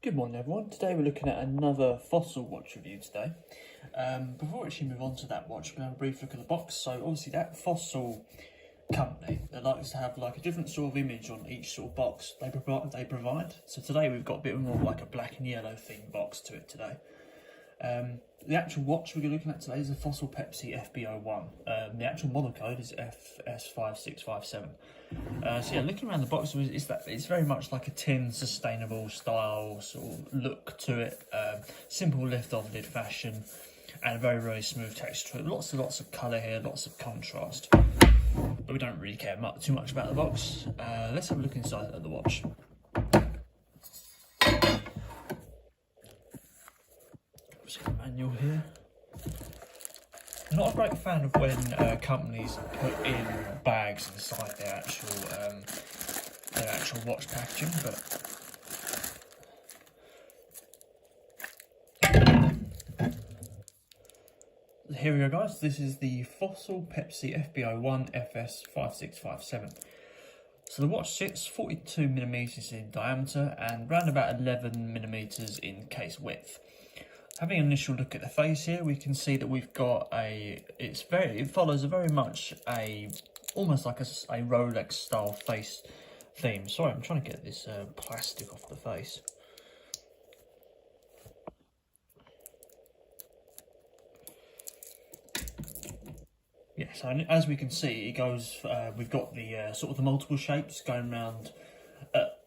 Good morning everyone, today we're looking at another Fossil watch review today. Before we actually move on to that watch, we're going to have a brief look at the box. So obviously that Fossil company that likes to have like a different sort of image on each sort of box they provide. So today we've got a bit more like a black and yellow themed box to it today. The actual watch we're looking at today is a Fossil Pepsi FB01. The actual model code is FS5657. So yeah, looking around the box, it's very much like a tin sustainable style sort of look to it. Simple lift off lid fashion and a very, very smooth texture. Lots of colour here, lots of contrast. But we don't really care too much about the box. Let's have a look inside of the watch. Manual here. I'm not a great fan of when companies put in bags inside their actual watch packaging, but here we go, guys. This is the Fossil Pepsi FB01 FS5657. So the watch sits 42mm in diameter and around about 11mm in case width. Having an initial look at the face here, we can see that we've got it follows very much almost like a Rolex style face theme. Sorry, I'm trying to get this plastic off the face. Yeah, so as we can see, it goes. We've got the sort of the multiple shapes going around.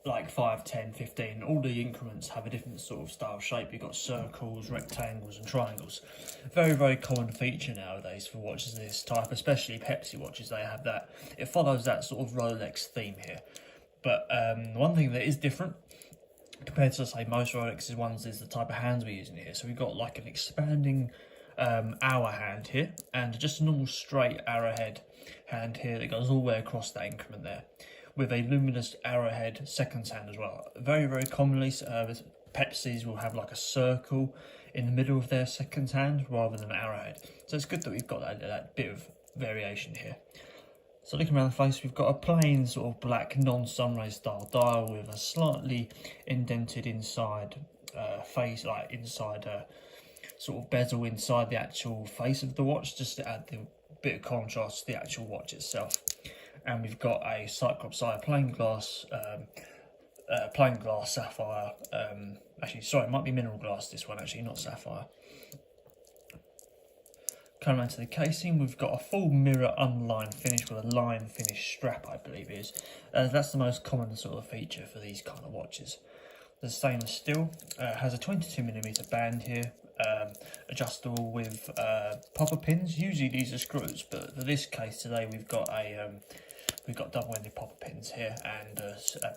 Like 5, 10, 15, all the increments have a different sort of style shape. You've got circles, rectangles and triangles. Very, very common feature nowadays for watches of this type, especially Pepsi watches. They have that. It follows that sort of Rolex theme here. But one thing that is different compared to, say, most Rolex's ones is the type of hands we're using here. So we've got like an expanding hour hand here and just a normal straight arrowhead hand here that goes all the way across that increment there, with a luminous arrowhead seconds hand as well. Very, very commonly, Pepsis will have like a circle in the middle of their seconds hand rather than an arrowhead. So it's good that we've got that bit of variation here. So looking around the face, we've got a plain sort of black non-sunray style dial with a slightly indented inside face, like inside sort of bezel inside the actual face of the watch, just to add the bit of contrast to the actual watch itself. And we've got a Cyclops eye plain glass sapphire. Actually, sorry, it might be mineral glass. This one actually, not sapphire. Coming around to the casing, we've got a full mirror unlined finish with a line finish strap, I believe it is. That's the most common sort of feature for these kind of watches. The stainless steel has a 22mm band here, adjustable with popper pins. Usually these are screws, but for this case today we've got double-ended popper pins here and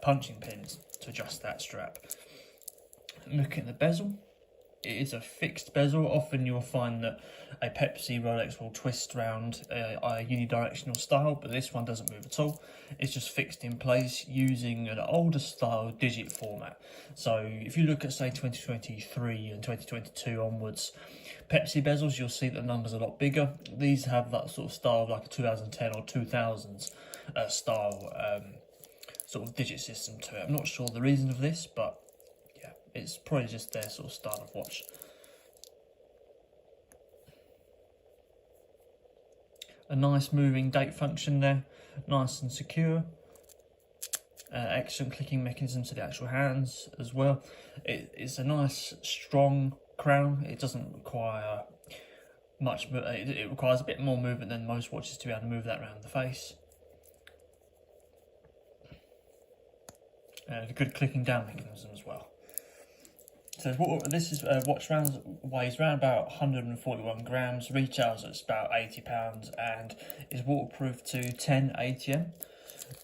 punching pins to adjust that strap. Looking at the bezel, it is a fixed bezel. Often you'll find that a Pepsi Rolex will twist around a unidirectional style, but this one doesn't move at all. It's just fixed in place using an older style digit format. So if you look at, say, 2023 and 2022 onwards, Pepsi bezels, you'll see that the numbers are a lot bigger. These have that sort of style like a 2010 or 2000s style sort of digit system to it. I'm not sure the reason of this, but yeah, it's probably just their sort of style of watch. A nice moving date function there, nice and secure. Excellent clicking mechanism to the actual hands as well. It's a nice strong crown. It doesn't require much, it requires a bit more movement than most watches to be able to move that around the face. A good clicking down mechanism as well. So this is watch weighs around about 141 grams, retails at about £80 and is waterproof to 10 ATM.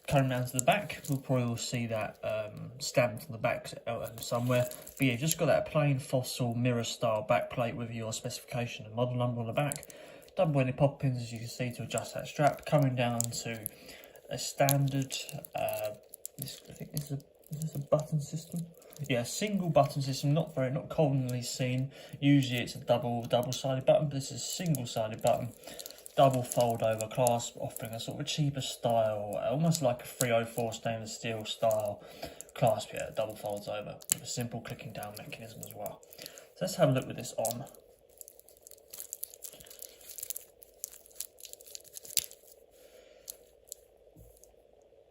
Coming down to the back, we'll probably see that stamped on the back somewhere. But yeah, you've just got that plain Fossil mirror style back plate with your specification and model number on the back. Double-ended pop pins, as you can see, to adjust that strap. Coming down to a standard, I think this is a button system. Yeah, single button system, not commonly seen. Usually it's a double-sided button, but this is a single-sided button. Double fold over clasp, offering a sort of a cheaper style, almost like a 304 stainless steel style clasp here double folds over with a simple clicking down mechanism as well. So let's have a look with this on.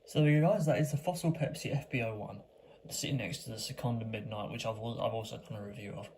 So there you go guys, that is the Fossil Pepsi FB01, sitting next to the Sekonda Midnight, which I've also done a review of.